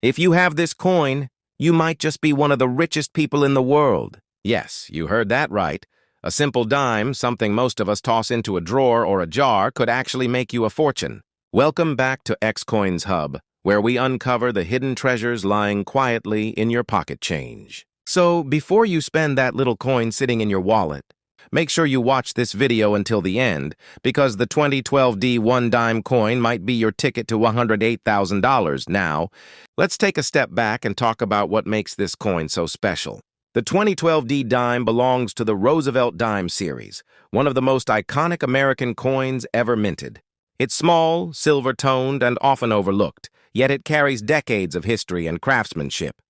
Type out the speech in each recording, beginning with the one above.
If you have this coin, you might just be one of the richest people in the world. Yes, you heard that right. A simple dime, something most of us toss into a drawer or a jar, could actually make you a fortune. Welcome back to Xcoins Hub, where we uncover the hidden treasures lying quietly in your pocket change. So, before you spend that little coin sitting in your wallet, make sure you watch this video until the end, because the 2012 D one-dime coin might be your ticket to $108,000. Now, let's take a step back and talk about what makes this coin so special. The 2012 D dime belongs to the Roosevelt dime series, one of the most iconic American coins ever minted. It's small, silver-toned, and often overlooked, yet it carries decades of history and craftsmanship.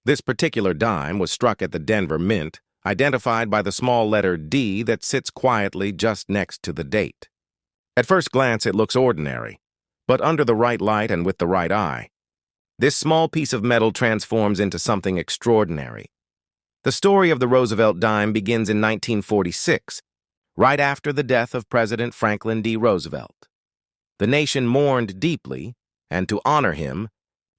This particular dime was struck at the Denver Mint, identified by the small letter D that sits quietly just next to the date. At first glance, it looks ordinary, but under the right light and with the right eye, this small piece of metal transforms into something extraordinary. The story of the Roosevelt dime begins in 1946, right after the death of President Franklin D. Roosevelt. The nation mourned deeply, and to honor him,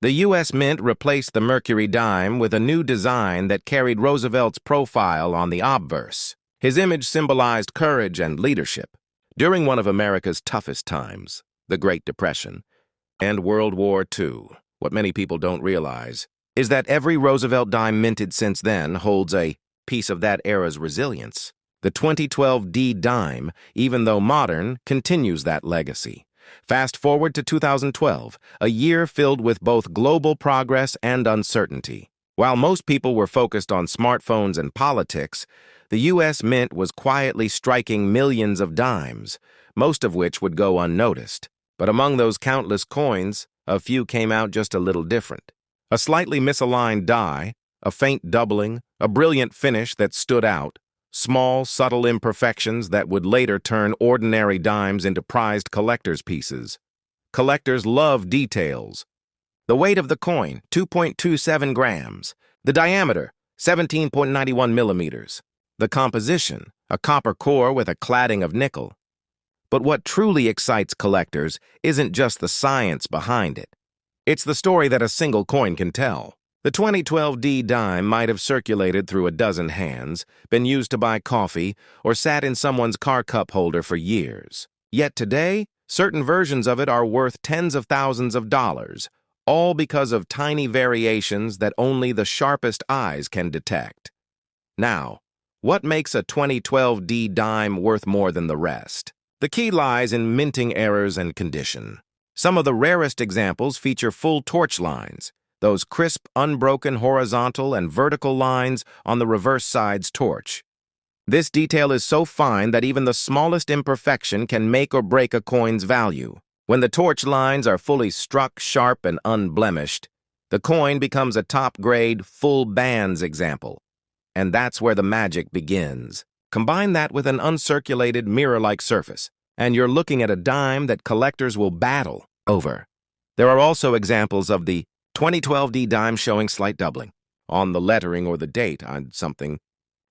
the U.S. Mint replaced the Mercury dime with a new design that carried Roosevelt's profile on the obverse. His image symbolized courage and leadership during one of America's toughest times, the Great Depression and World War II. What many people don't realize is that every Roosevelt dime minted since then holds a piece of that era's resilience. The 2012 D dime, even though modern, continues that legacy. Fast forward to 2012, a year filled with both global progress and uncertainty. While most people were focused on smartphones and politics, the U.S. Mint was quietly striking millions of dimes, most of which would go unnoticed. But among those countless coins, a few came out just a little different. A slightly misaligned die, a faint doubling, a brilliant finish that stood out, small, subtle imperfections that would later turn ordinary dimes into prized collector's pieces. Collectors love details. The weight of the coin, 2.27 grams. The diameter, 17.91 millimeters. The composition, a copper core with a cladding of nickel. But what truly excites collectors isn't just the science behind it. It's the story that a single coin can tell. The 2012 D dime might have circulated through a dozen hands, been used to buy coffee, or sat in someone's car cup holder for years. Yet today, certain versions of it are worth tens of thousands of dollars, all because of tiny variations that only the sharpest eyes can detect. Now, what makes a 2012 D dime worth more than the rest? The key lies in minting errors and condition. Some of the rarest examples feature full torch lines, those crisp, unbroken horizontal and vertical lines on the reverse side's torch. This detail is so fine that even the smallest imperfection can make or break a coin's value. When the torch lines are fully struck, sharp, and unblemished, the coin becomes a top-grade, full bands example. And that's where the magic begins. Combine that with an uncirculated, mirror-like surface, and you're looking at a dime that collectors will battle over. There are also examples of the 2012 D dime showing slight doubling on the lettering or the date on something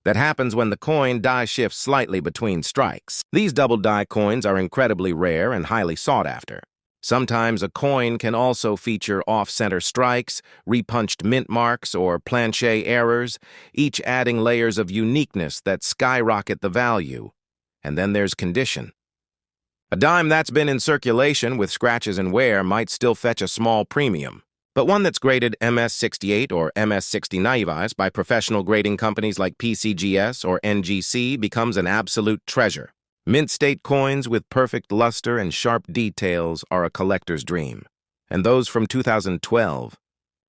that happens when the coin die shifts slightly between strikes. These double die coins are incredibly rare and highly sought after. Sometimes a coin can also feature off-center strikes, repunched mint marks, or planchet errors, each adding layers of uniqueness that skyrocket the value. And then there's condition. A dime that's been in circulation with scratches and wear might still fetch a small premium, but one that's graded MS68 or MS69 by professional grading companies like PCGS or NGC becomes an absolute treasure. Mint state coins with perfect luster and sharp details are a collector's dream. And those from 2012,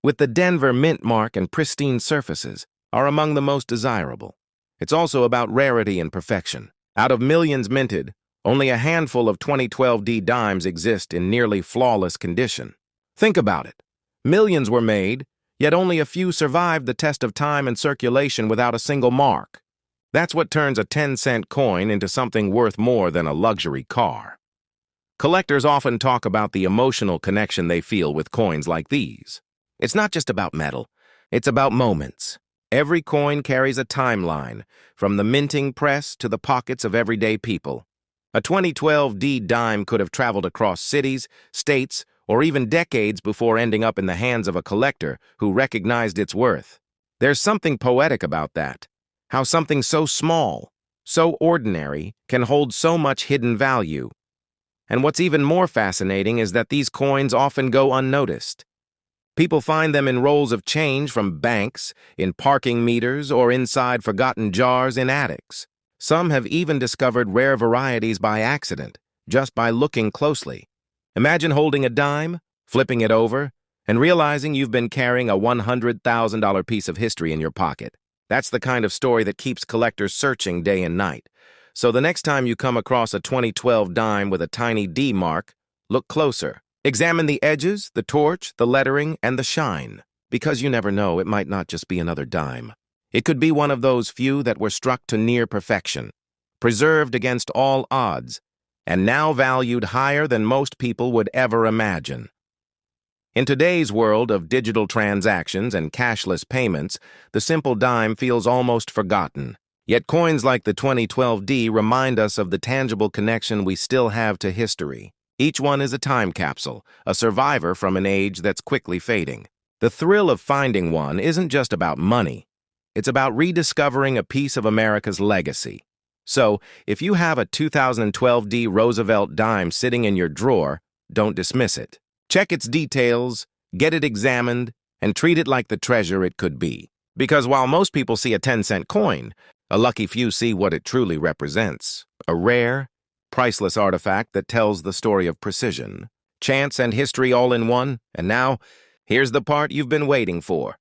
with the Denver Mint mark and pristine surfaces, are among the most desirable. It's also about rarity and perfection. Out of millions minted, only a handful of 2012 D dimes exist in nearly flawless condition. Think about it. Millions were made, yet only a few survived the test of time and circulation without a single mark. That's what turns a 10-cent coin into something worth more than a luxury car. Collectors often talk about the emotional connection they feel with coins like these. It's not just about metal, it's about moments. Every coin carries a timeline, from the minting press to the pockets of everyday people. A 2012 D dime could have traveled across cities, states, or even decades before ending up in the hands of a collector who recognized its worth. There's something poetic about that, how something so small, so ordinary, can hold so much hidden value. And what's even more fascinating is that these coins often go unnoticed. People find them in rolls of change from banks, in parking meters, or inside forgotten jars in attics. Some have even discovered rare varieties by accident, just by looking closely. Imagine holding a dime, flipping it over, and realizing you've been carrying a $100,000 piece of history in your pocket. That's the kind of story that keeps collectors searching day and night. So the next time you come across a 2012 dime with a tiny D mark, look closer. Examine the edges, the torch, the lettering, and the shine. Because you never know, it might not just be another dime. It could be one of those few that were struck to near perfection, preserved against all odds, and now valued higher than most people would ever imagine. In today's world of digital transactions and cashless payments, the simple dime feels almost forgotten. Yet coins like the 2012 D remind us of the tangible connection we still have to history. Each one is a time capsule, a survivor from an age that's quickly fading. The thrill of finding one isn't just about money. It's about rediscovering a piece of America's legacy. So, if you have a 2012 D Roosevelt dime sitting in your drawer, don't dismiss it. Check its details, get it examined, and treat it like the treasure it could be. Because while most people see a 10-cent coin, a lucky few see what it truly represents. A rare, priceless artifact that tells the story of precision, chance, and history all in one. And now, here's the part you've been waiting for: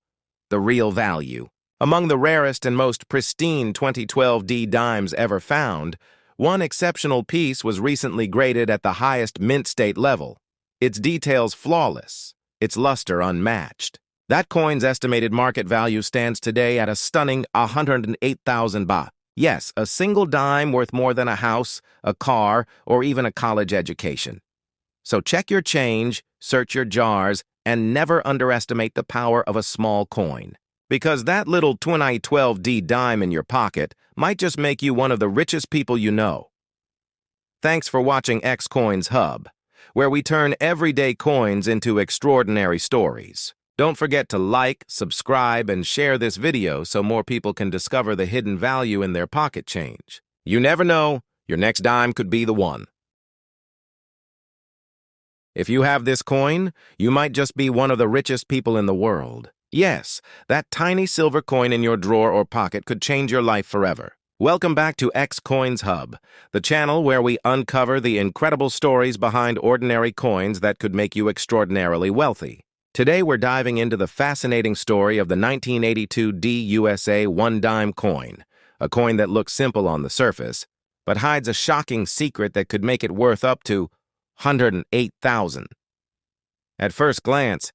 the real value. Among the rarest and most pristine 2012 D dimes ever found, one exceptional piece was recently graded at the highest mint state level. Its details flawless, its luster unmatched. That coin's estimated market value stands today at a stunning 108,000 baht. Yes, a single dime worth more than a house, a car, or even a college education. So check your change, search your jars, and never underestimate the power of a small coin. Because that little 2012 D dime in your pocket might just make you one of the richest people you know. Thanks for watching X Coins Hub, where we turn everyday coins into extraordinary stories. Don't forget to like, subscribe, and share this video so more people can discover the hidden value in their pocket change. You never know, your next dime could be the one. If you have this coin, you might just be one of the richest people in the world. Yes, that tiny silver coin in your drawer or pocket could change your life forever. Welcome back to X Coins Hub, the channel where we uncover the incredible stories behind ordinary coins that could make you extraordinarily wealthy. Today we're diving into the fascinating story of the 1982 D USA one-dime coin, a coin that looks simple on the surface, but hides a shocking secret that could make it worth up to 108,000. At first glance,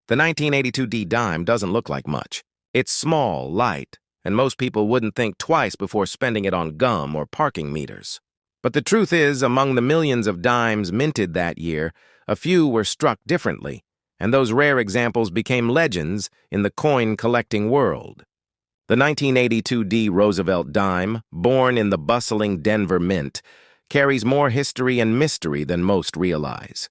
the 1982 D dime doesn't look like much. It's small, light, and most people wouldn't think twice before spending it on gum or parking meters. But the truth is, among the millions of dimes minted that year, a few were struck differently, and those rare examples became legends in the coin-collecting world. The 1982 D Roosevelt dime, born in the bustling Denver Mint, carries more history and mystery than most realize.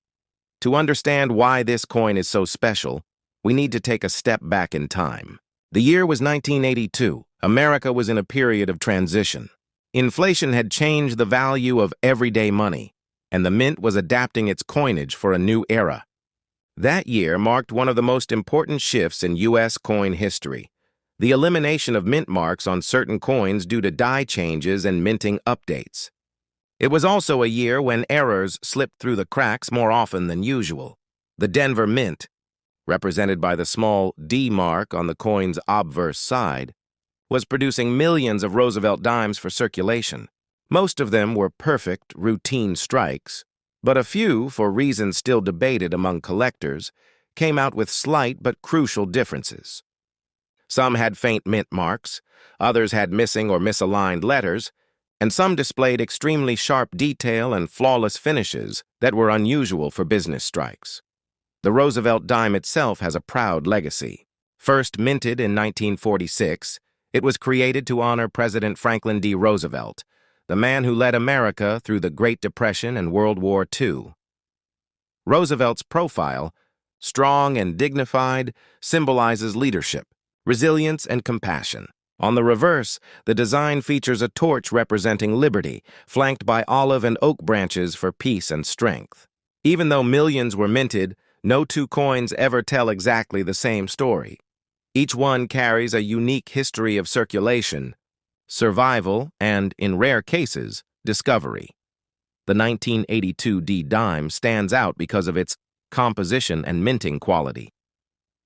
To understand why this coin is so special, we need to take a step back in time. The year was 1982. America was in a period of transition. Inflation had changed the value of everyday money, and the mint was adapting its coinage for a new era. That year marked one of the most important shifts in U.S. coin history: the elimination of mint marks on certain coins due to die changes and minting updates. It was also a year when errors slipped through the cracks more often than usual. The Denver Mint, represented by the small D mark on the coin's obverse side, was producing millions of Roosevelt dimes for circulation. Most of them were perfect, routine strikes, but a few, for reasons still debated among collectors, came out with slight but crucial differences. Some had faint mint marks, others had missing or misaligned letters, and some displayed extremely sharp detail and flawless finishes that were unusual for business strikes. The Roosevelt dime itself has a proud legacy. First minted in 1946, it was created to honor President Franklin D. Roosevelt, the man who led America through the Great Depression and World War II. Roosevelt's profile, strong and dignified, symbolizes leadership, resilience, and compassion. On the reverse, the design features a torch representing liberty, flanked by olive and oak branches for peace and strength. Even though millions were minted, no two coins ever tell exactly the same story. Each one carries a unique history of circulation, survival, and, in rare cases, discovery. The 1982 D dime stands out because of its composition and minting quality.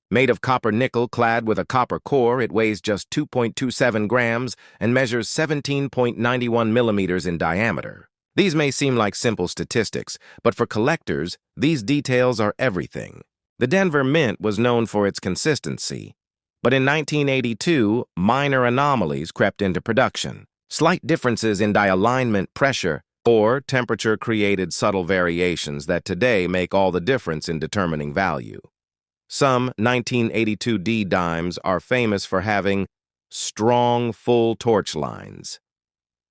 Made of copper nickel clad with a copper core, it weighs just 2.27 grams and measures 17.91 millimeters in diameter. These may seem like simple statistics, but for collectors, these details are everything. The Denver Mint was known for its consistency, but in 1982, minor anomalies crept into production. Slight differences in die alignment, pressure, or temperature created subtle variations that today make all the difference in determining value. Some 1982 D dimes are famous for having strong, full torch lines,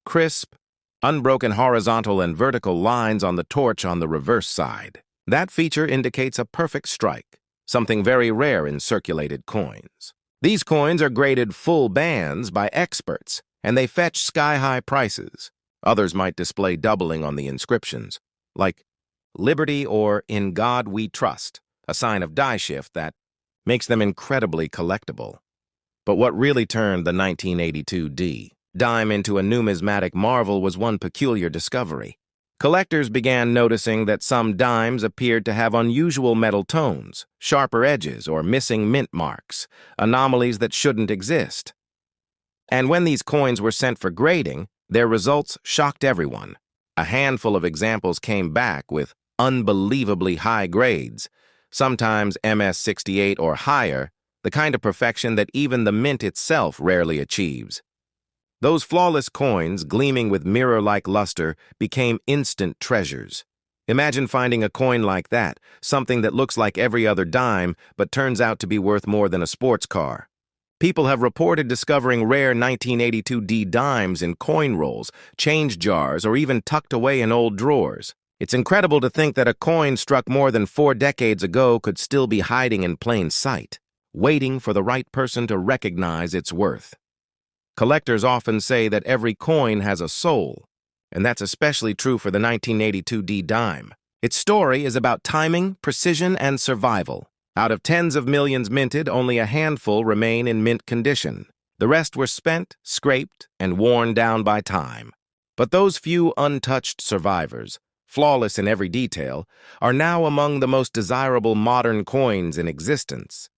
crisp, unbroken horizontal and vertical lines on the torch on the reverse side. That feature indicates a perfect strike, something very rare in circulated coins. These coins are graded full bands by experts, and they fetch sky-high prices. Others might display doubling on the inscriptions, like Liberty or In God We Trust, a sign of die shift that makes them incredibly collectible. But what really turned the 1982 D dime into a numismatic marvel was one peculiar discovery. Collectors began noticing that some dimes appeared to have unusual metal tones, sharper edges, or missing mint marks, anomalies that shouldn't exist. And when these coins were sent for grading, their results shocked everyone. A handful of examples came back with unbelievably high grades, sometimes MS-68 or higher, the kind of perfection that even the mint itself rarely achieves. Those flawless coins, gleaming with mirror-like luster, became instant treasures. Imagine finding a coin like that, something that looks like every other dime but turns out to be worth more than a sports car. People have reported discovering rare 1982 D dimes in coin rolls, change jars, or even tucked away in old drawers. It's incredible to think that a coin struck more than 4 decades ago could still be hiding in plain sight, waiting for the right person to recognize its worth. Collectors often say that every coin has a soul, and that's especially true for the 1982 D dime. Its story is about timing, precision, and survival. Out of tens of millions minted, only a handful remain in mint condition. The rest were spent, scraped, and worn down by time. But those few untouched survivors, flawless in every detail, are now among the most desirable modern coins in existence.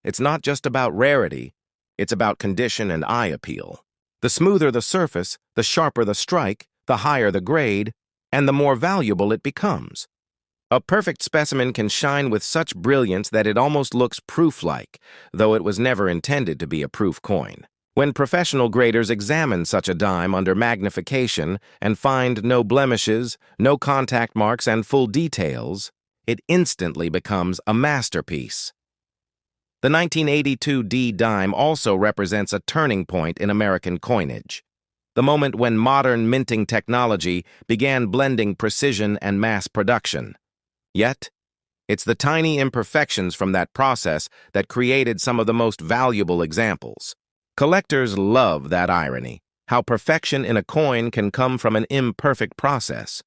It's not just about rarity, it's about condition and eye appeal. The smoother the surface, the sharper the strike, the higher the grade, and the more valuable it becomes. A perfect specimen can shine with such brilliance that it almost looks proof-like, though it was never intended to be a proof coin. When professional graders examine such a dime under magnification and find no blemishes, no contact marks, and full details, it instantly becomes a masterpiece. The 1982 D dime also represents a turning point in American coinage, the moment when modern minting technology began blending precision and mass production. Yet, it's the tiny imperfections from that process that created some of the most valuable examples. Collectors love that irony, how perfection in a coin can come from an imperfect process.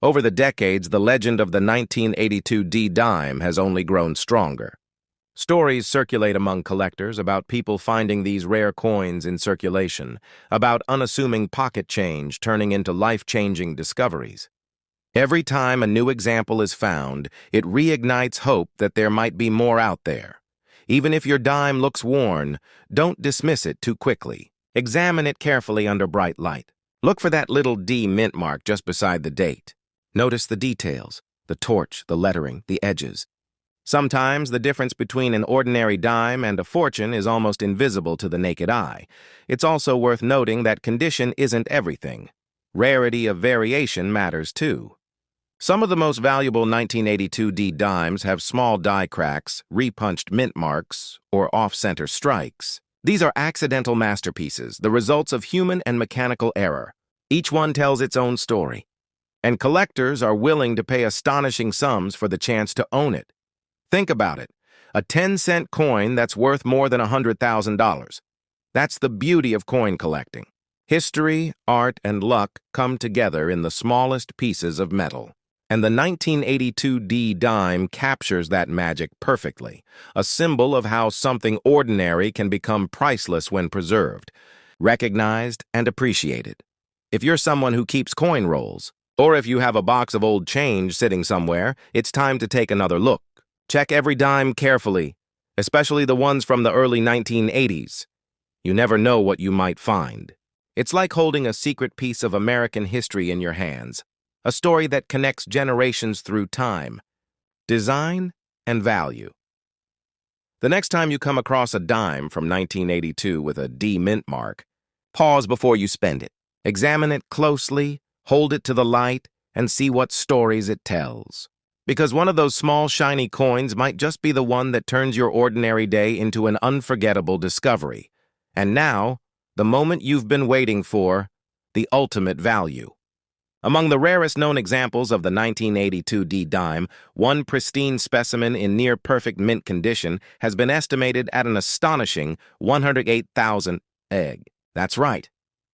Over the decades, the legend of the 1982 D dime has only grown stronger. Stories circulate among collectors about people finding these rare coins in circulation, about unassuming pocket change turning into life-changing discoveries. Every time a new example is found, it reignites hope that there might be more out there. Even if your dime looks worn, don't dismiss it too quickly. Examine it carefully under bright light. Look for that little D mint mark just beside the date. Notice the details, the torch, the lettering, the edges. Sometimes the difference between an ordinary dime and a fortune is almost invisible to the naked eye. It's also worth noting that condition isn't everything. Rarity of variation matters too. Some of the most valuable 1982 D dimes have small die cracks, repunched mint marks, or off-center strikes. These are accidental masterpieces, the results of human and mechanical error. Each one tells its own story. and collectors are willing to pay astonishing sums for the chance to own it. Think about it. A 10-cent coin that's worth more than $100,000. That's the beauty of coin collecting. History, art, and luck come together in the smallest pieces of metal. And the 1982 D dime captures that magic perfectly, a symbol of how something ordinary can become priceless when preserved, recognized, and appreciated. If you're someone who keeps coin rolls, or if you have a box of old change sitting somewhere, it's time to take another look. Check every dime carefully, especially the ones from the early 1980s. You never know what you might find. It's like holding a secret piece of American history in your hands, a story that connects generations through time, design, and value. The next time you come across a dime from 1982 with a D mint mark, pause before you spend it. Examine it closely, hold it to the light, and see what stories it tells. Because one of those small, shiny coins might just be the one that turns your ordinary day into an unforgettable discovery. And now, the moment you've been waiting for, the ultimate value. Among the rarest known examples of the 1982 D dime, one pristine specimen in near-perfect mint condition has been estimated at an astonishing $108,000. That's right.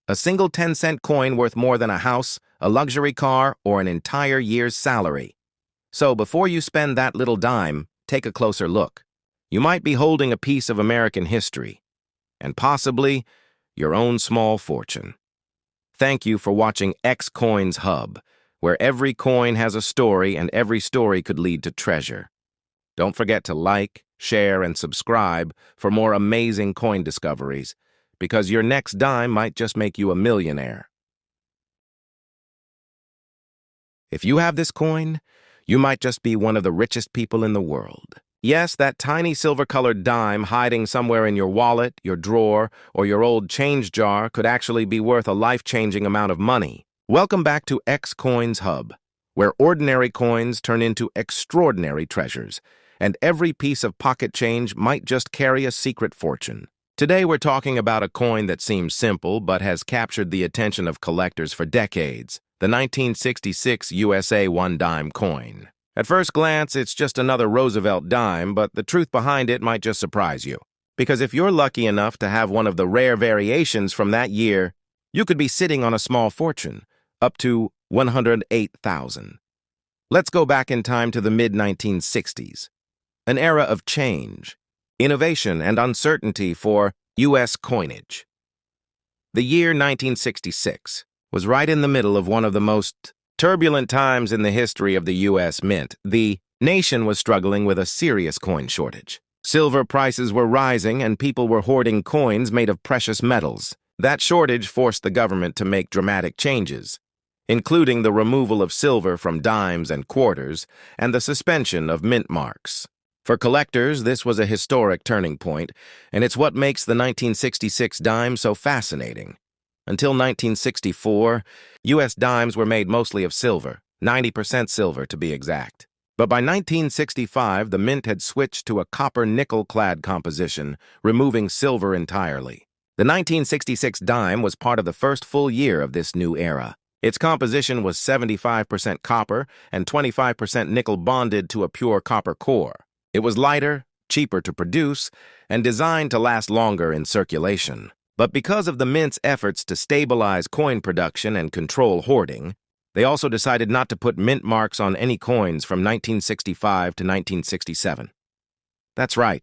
A single 10-cent coin worth more than a house, a luxury car, or an entire year's salary. So before you spend that little dime, take a closer look. You might be holding a piece of American history, and possibly your own small fortune. Thank you for watching X Coins Hub, where every coin has a story and every story could lead to treasure. Don't forget to like, share, and subscribe for more amazing coin discoveries, because your next dime might just make you a millionaire. If you have this coin, you might just be one of the richest people in the world. Yes, that tiny silver-colored dime hiding somewhere in your wallet, your drawer, or your old change jar could actually be worth a life-changing amount of money. Welcome back to X Coins Hub, where ordinary coins turn into extraordinary treasures, and every piece of pocket change might just carry a secret fortune. Today we're talking about a coin that seems simple but has captured the attention of collectors for decades, the 1966 USA one-dime coin. At first glance, it's just another Roosevelt dime, but the truth behind it might just surprise you. Because if you're lucky enough to have one of the rare variations from that year, you could be sitting on a small fortune, up to $108,000. Let's go back in time to the mid-1960s, an era of change, innovation, and uncertainty for U.S. coinage. The year 1966 was right in the middle of one of the most turbulent times in the history of the U.S. Mint. The nation was struggling with a serious coin shortage. Silver prices were rising and people were hoarding coins made of precious metals. That shortage forced the government to make dramatic changes, including the removal of silver from dimes and quarters and the suspension of mint marks. For collectors, this was a historic turning point, and it's what makes the 1966 dime so fascinating. Until 1964, U.S. dimes were made mostly of silver, 90% silver to be exact. But by 1965, the mint had switched to a copper-nickel-clad composition, removing silver entirely. The 1966 dime was part of the first full year of this new era. Its composition was 75% copper and 25% nickel bonded to a pure copper core. It was lighter, cheaper to produce, and designed to last longer in circulation. But because of the Mint's efforts to stabilize coin production and control hoarding, they also decided not to put mint marks on any coins from 1965 to 1967. That's right.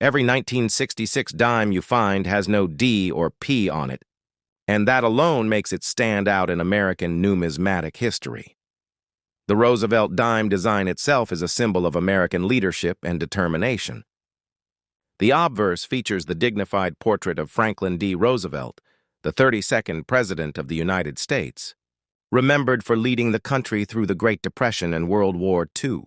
Every 1966 dime you find has no D or P on it, and that alone makes it stand out in American numismatic history. The Roosevelt dime design itself is a symbol of American leadership and determination. The obverse features the dignified portrait of Franklin D. Roosevelt, the 32nd President of the United States, remembered for leading the country through the Great Depression and World War II.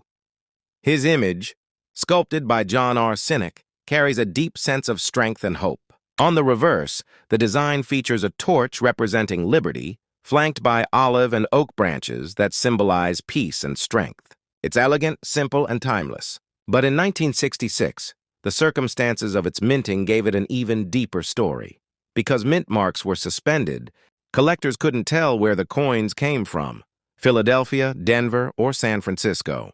His image, sculpted by John R. Sinek, carries a deep sense of strength and hope. On the reverse, the design features a torch representing liberty, flanked by olive and oak branches that symbolize peace and strength. It's elegant, simple, and timeless. But in 1966, the circumstances of its minting gave it an even deeper story. Because mint marks were suspended, collectors couldn't tell where the coins came from. Philadelphia, Denver, or San Francisco.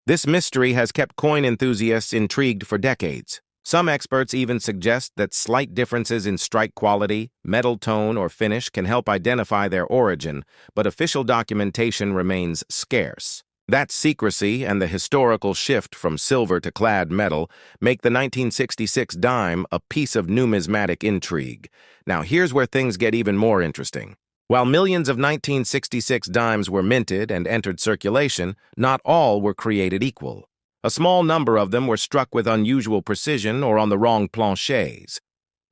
This mystery has kept coin enthusiasts intrigued for decades. Some experts even suggest that slight differences in strike quality, metal tone, or finish can help identify their origin, but official documentation remains scarce. That secrecy and the historical shift from silver to clad metal make the 1966 dime a piece of numismatic intrigue. Now, here's where things get even more interesting. While millions of 1966 dimes were minted and entered circulation, not all were created equal. A small number of them were struck with unusual precision or on the wrong planchets,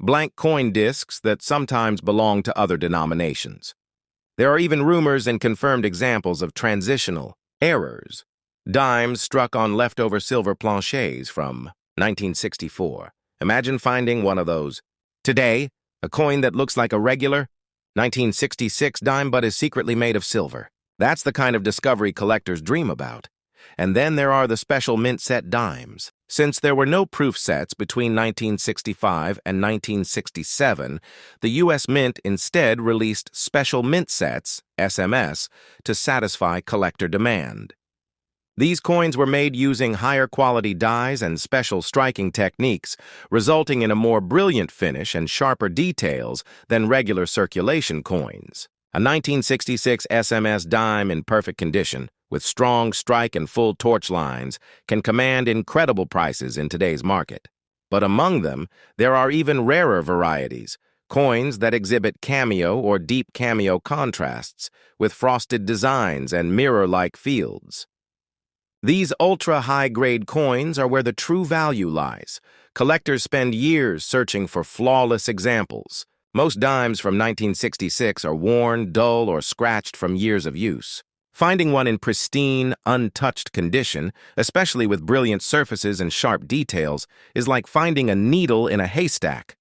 blank coin discs that sometimes belong to other denominations. There are even rumors and confirmed examples of transitional errors, dimes struck on leftover silver planchets from 1964. Imagine finding one of those. Today, a coin that looks like a regular 1966 dime but is secretly made of silver. That's the kind of discovery collectors dream about. And then there are the special mint set dimes. Since there were no proof sets between 1965 and 1967, the U.S. Mint instead released special mint sets, SMS, to satisfy collector demand. These coins were made using higher quality dies and special striking techniques, resulting in a more brilliant finish and sharper details than regular circulation coins. A 1966 SMS dime in perfect condition, with strong strike and full torch lines, can command incredible prices in today's market. But among them, there are even rarer varieties, coins that exhibit cameo or deep cameo contrasts, with frosted designs and mirror-like fields. These ultra-high-grade coins are where the true value lies. Collectors spend years searching for flawless examples. Most dimes from 1966 are worn, dull, or scratched from years of use. Finding one in pristine, untouched condition, especially with brilliant surfaces and sharp details, is like finding a needle in a haystack.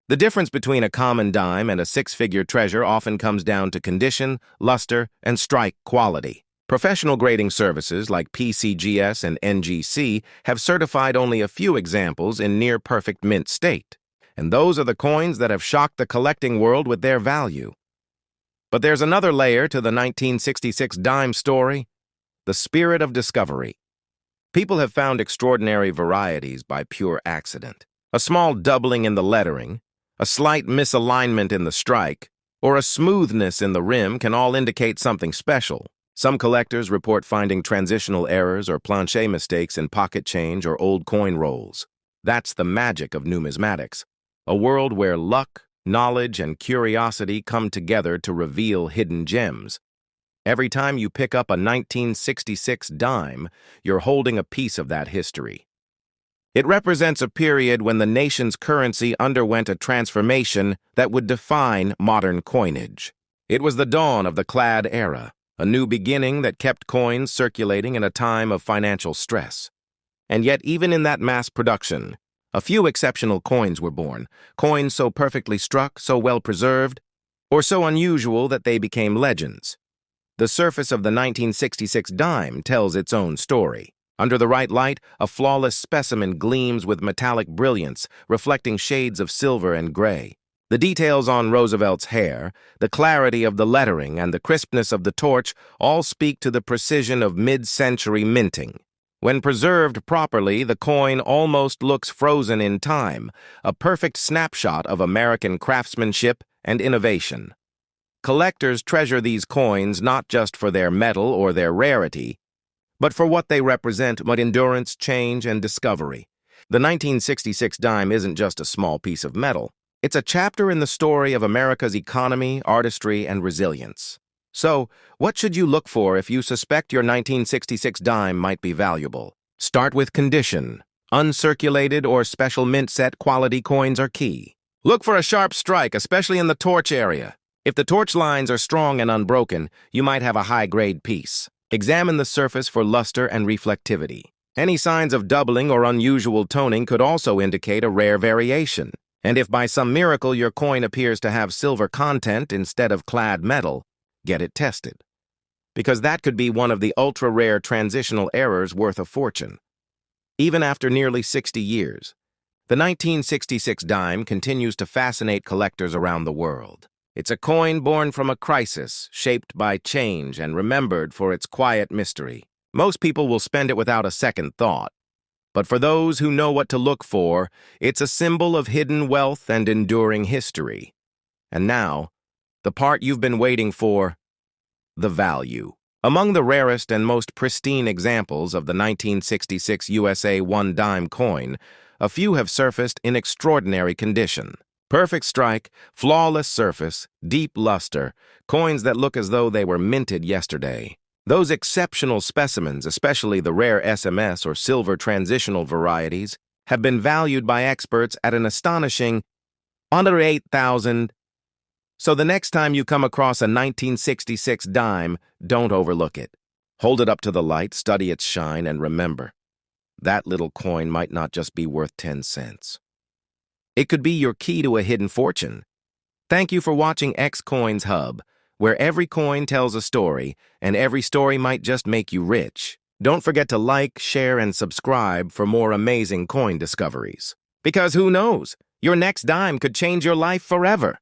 The difference between a common dime and a six-figure treasure often comes down to condition, luster, and strike quality. Professional grading services like PCGS and NGC have certified only a few examples in near-perfect mint state. And those are the coins that have shocked the collecting world with their value. But there's another layer to the 1966 dime story, the spirit of discovery. People have found extraordinary varieties by pure accident. A small doubling in the lettering, a slight misalignment in the strike, or a smoothness in the rim can all indicate something special. Some collectors report finding transitional errors or planchet mistakes in pocket change or old coin rolls. That's the magic of numismatics, a world where luck, knowledge, and curiosity come together to reveal hidden gems. Every time you pick up a 1966 dime, you're holding a piece of that history. It represents a period when the nation's currency underwent a transformation that would define modern coinage. It was the dawn of the clad era, a new beginning that kept coins circulating in a time of financial stress. And yet, even in that mass production, a few exceptional coins were born, coins so perfectly struck, so well preserved, or so unusual that they became legends. The surface of the 1966 dime tells its own story. Under the right light, a flawless specimen gleams with metallic brilliance, reflecting shades of silver and gray. The details on Roosevelt's hair, the clarity of the lettering, and the crispness of the torch all speak to the precision of mid-century minting. When preserved properly, the coin almost looks frozen in time, a perfect snapshot of American craftsmanship and innovation. Collectors treasure these coins not just for their metal or their rarity, but for what they represent: endurance, change, and discovery. The 1966 dime isn't just a small piece of metal. It's a chapter in the story of America's economy, artistry, and resilience. So, what should you look for if you suspect your 1966 dime might be valuable? Start with condition. Uncirculated or special mint set quality coins are key. Look for a sharp strike, especially in the torch area. If the torch lines are strong and unbroken, you might have a high-grade piece. Examine the surface for luster and reflectivity. Any signs of doubling or unusual toning could also indicate a rare variation. And if by some miracle your coin appears to have silver content instead of clad metal, get it tested. Because that could be one of the ultra-rare transitional errors worth a fortune. Even after nearly 60 years, the 1966 dime continues to fascinate collectors around the world. It's a coin born from a crisis, shaped by change and remembered for its quiet mystery. Most people will spend it without a second thought. But for those who know what to look for, it's a symbol of hidden wealth and enduring history. And now, the part you've been waiting for, the value. Among the rarest and most pristine examples of the 1966 USA 1-dime coin, a few have surfaced in extraordinary condition. Perfect strike, flawless surface, deep luster, coins that look as though they were minted yesterday. Those exceptional specimens, especially the rare SMS or silver transitional varieties, have been valued by experts at an astonishing under $8,000. So the next time you come across a 1966 dime, don't overlook it. Hold it up to the light, study its shine, and remember, that little coin might not just be worth 10 cents. It could be your key to a hidden fortune. Thank you for watching X Coins Hub, where every coin tells a story, and every story might just make you rich. Don't forget to like, share, and subscribe for more amazing coin discoveries. Because who knows, your next dime could change your life forever.